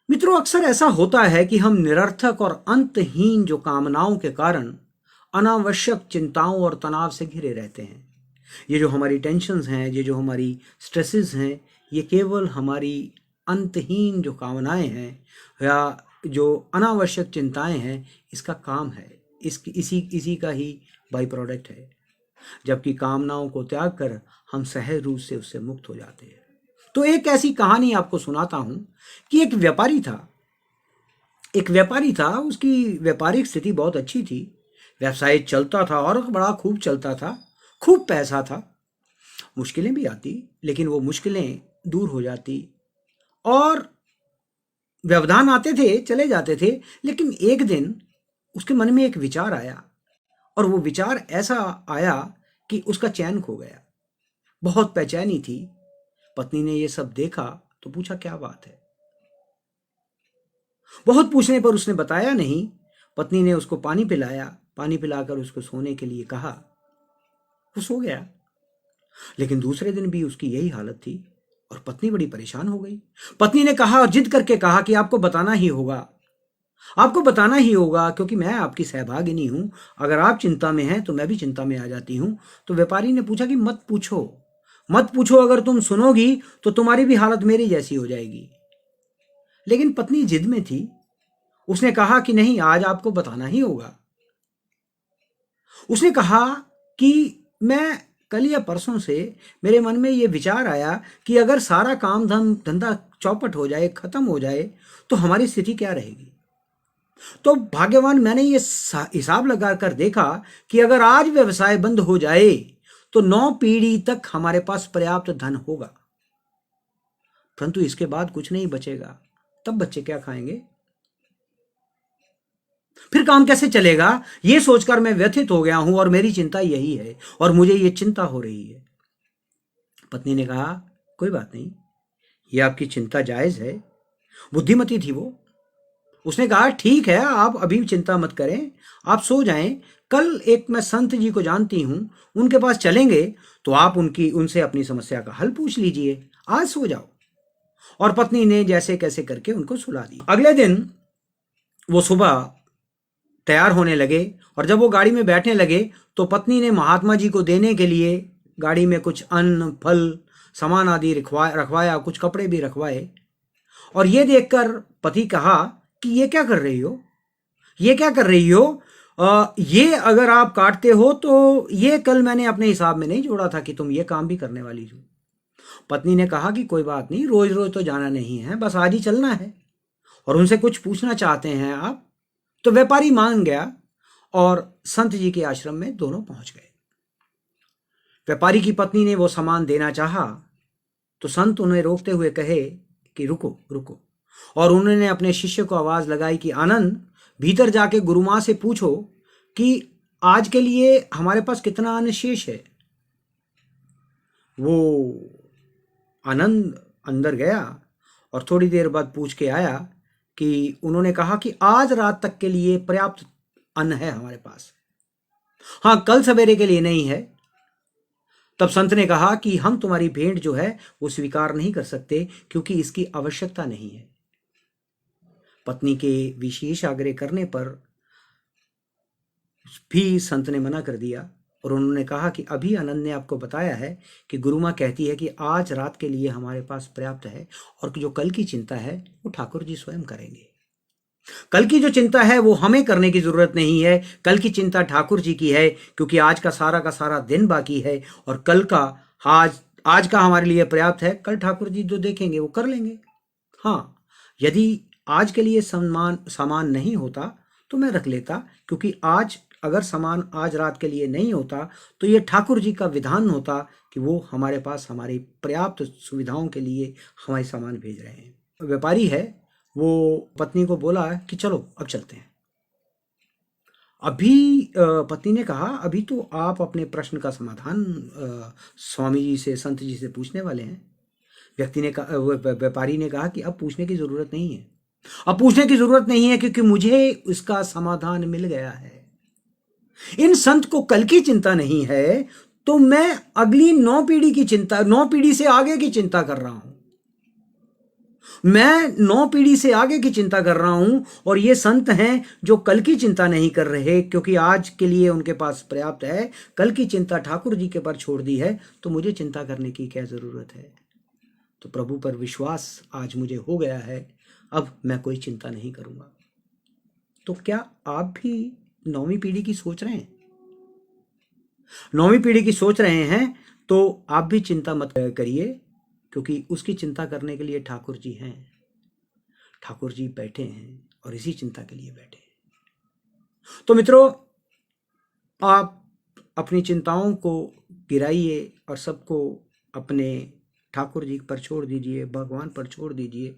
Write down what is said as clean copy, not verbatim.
मित्रों, अक्सर ऐसा होता है कि हम निरर्थक और अंतहीन जो कामनाओं के कारण अनावश्यक चिंताओं और तनाव से घिरे रहते हैं। ये जो हमारी टेंशन्स हैं, ये जो हमारी स्ट्रेसेस हैं, ये केवल हमारी अंतहीन जो कामनाएं हैं या जो अनावश्यक चिंताएं हैं, इसका काम है। इसकी इसी इसी का ही बाई प्रोडक्ट है। जबकि कामनाओं को त्याग कर हम सहज रूप से उससे मुक्त हो जाते हैं। तो एक ऐसी कहानी आपको सुनाता हूं कि एक व्यापारी था। उसकी व्यापारिक स्थिति बहुत अच्छी थी। व्यवसाय चलता था और बड़ा खूब चलता था। खूब पैसा था। मुश्किलें भी आती, लेकिन वो मुश्किलें दूर हो जाती। और व्यवधान आते थे, चले जाते थे। लेकिन एक दिन उसके मन में एक विचार आया, और वो विचार ऐसा आया कि उसका चैन खो गया। बहुत बेचैनी थी। पत्नी ने ये सब देखा तो पूछा, क्या बात है? बहुत पूछने पर उसने बताया नहीं। पत्नी ने उसको पानी पिलाया। पानी पिलाकर उसको सोने के लिए कहा। वो सो गया। लेकिन दूसरे दिन भी उसकी यही हालत थी और पत्नी बड़ी परेशान हो गई। पत्नी ने कहा और जिद करके कहा कि आपको बताना ही होगा, आपको बताना ही होगा, क्योंकि मैं आपकी सहभागिनी हूं। अगर आप चिंता में हैं तो मैं भी चिंता में आ जाती हूं। तो व्यापारी ने पूछा कि मत पूछो, मत पूछो। अगर तुम सुनोगी तो तुम्हारी भी हालत मेरी जैसी हो जाएगी। लेकिन पत्नी जिद में थी। उसने कहा कि नहीं, आज आपको बताना ही होगा। उसने कहा कि मैं कल या परसों से मेरे मन में ये विचार आया कि अगर सारा काम धंधा चौपट हो जाए, खत्म हो जाए, तो हमारी स्थिति क्या रहेगी। तो भाग्यवान मैंने ये हिसाब लगा कर देखा कि अगर आज व्यवसाय बंद हो जाए तो 9 पीढ़ी तक हमारे पास पर्याप्त धन होगा। परंतु इसके बाद कुछ नहीं बचेगा। तब बच्चे क्या खाएंगे? फिर काम कैसे चलेगा? ये सोचकर मैं व्यथित हो गया हूं और मेरी चिंता यही है और मुझे ये चिंता हो रही है। पत्नी ने कहा, कोई बात नहीं, ये आपकी चिंता जायज है। बुद्धिमती थी वो। उसने कहा, ठीक है, आप अभी चिंता मत करें, आप सो जाएं। कल एक मैं संत जी को जानती हूं, उनके पास चलेंगे, तो आप उनसे अपनी समस्या का हल पूछ लीजिए। आज सो जाओ। और पत्नी ने जैसे कैसे करके उनको सुला दी। अगले दिन वो सुबह तैयार होने लगे और जब वो गाड़ी में बैठने लगे तो पत्नी ने महात्मा जी को देने के लिए गाड़ी में कुछ अन्न, फल, सामान आदि रखवाया, कुछ कपड़े भी रखवाए। और ये देखकर पति कहा कि ये क्या कर रही हो, ये क्या कर रही हो? ये अगर आप काटते हो तो ये कल मैंने अपने हिसाब में नहीं जोड़ा था कि तुम ये काम भी करने वाली हो। पत्नी ने कहा कि कोई बात नहीं, रोज रोज तो जाना नहीं है, बस आज ही चलना है और उनसे कुछ पूछना चाहते हैं आप। तो व्यापारी मान गया और संत जी के आश्रम में दोनों पहुंच गए। व्यापारी की पत्नी ने वो सामान देना चाहा तो संत उन्हें रोकते हुए कहे कि रुको रुको। और उन्होंने अपने शिष्य को आवाज लगाई कि आनंद, भीतर जाके गुरु मां से पूछो कि आज के लिए हमारे पास कितना अन्न शेष है। वो आनंद अंदर गया और थोड़ी देर बाद पूछ के आया कि उन्होंने कहा कि आज रात तक के लिए पर्याप्त अन्न है हमारे पास, हाँ, कल सवेरे के लिए नहीं है। तब संत ने कहा कि हम तुम्हारी भेंट जो है वो स्वीकार नहीं कर सकते, क्योंकि इसकी आवश्यकता नहीं है। पत्नी के विशेष आग्रह करने पर भी संत ने मना कर दिया और उन्होंने कहा कि अभी आनंद ने आपको बताया है कि गुरु माँ कहती है कि आज रात के लिए हमारे पास पर्याप्त है और जो कल की चिंता है वो ठाकुर जी स्वयं करेंगे। कल की जो चिंता है वो हमें करने की जरूरत नहीं है। कल की चिंता ठाकुर जी की है, क्योंकि आज का सारा दिन बाकी है और कल का आज का हमारे लिए पर्याप्त है। कल ठाकुर जी जो देखेंगे वो कर लेंगे। हाँ, यदि आज के लिए सामान नहीं होता तो मैं रख लेता, क्योंकि आज अगर सामान आज रात के लिए नहीं होता तो ये ठाकुर जी का विधान होता कि वो हमारे पास हमारी पर्याप्त सुविधाओं के लिए हमारे सामान भेज रहे हैं। व्यापारी है, वो पत्नी को बोला कि चलो अब चलते हैं। अभी पत्नी ने कहा, अभी तो आप अपने प्रश्न का समाधान स्वामी जी से, संत जी से पूछने वाले हैं। व्यापारी ने कहा कि अब पूछने की जरूरत नहीं है, अब पूछने की जरूरत नहीं है, क्योंकि मुझे इसका समाधान मिल गया है। इन संत को कल की चिंता नहीं है, तो मैं अगली 9 पीढ़ी की चिंता, 9 पीढ़ी से आगे की चिंता कर रहा हूं। मैं 9 पीढ़ी से आगे की चिंता कर रहा हूं, और ये संत हैं जो कल की चिंता नहीं कर रहे, क्योंकि आज के लिए उनके पास पर्याप्त है। कल की चिंता ठाकुर जी के पर छोड़ दी है, तो मुझे चिंता करने की क्या जरूरत है। तो प्रभु पर विश्वास आज मुझे हो गया है, अब मैं कोई चिंता नहीं करूंगा। तो क्या आप भी 9वीं पीढ़ी की सोच रहे हैं? 9वीं पीढ़ी की सोच रहे हैं तो आप भी चिंता मत करिए, क्योंकि उसकी चिंता करने के लिए ठाकुर जी हैं। ठाकुर जी बैठे हैं और इसी चिंता के लिए बैठे हैं। तो मित्रों, आप अपनी चिंताओं को गिराइए और सबको अपने ठाकुर जी पर छोड़ दीजिए, भगवान पर छोड़ दीजिए,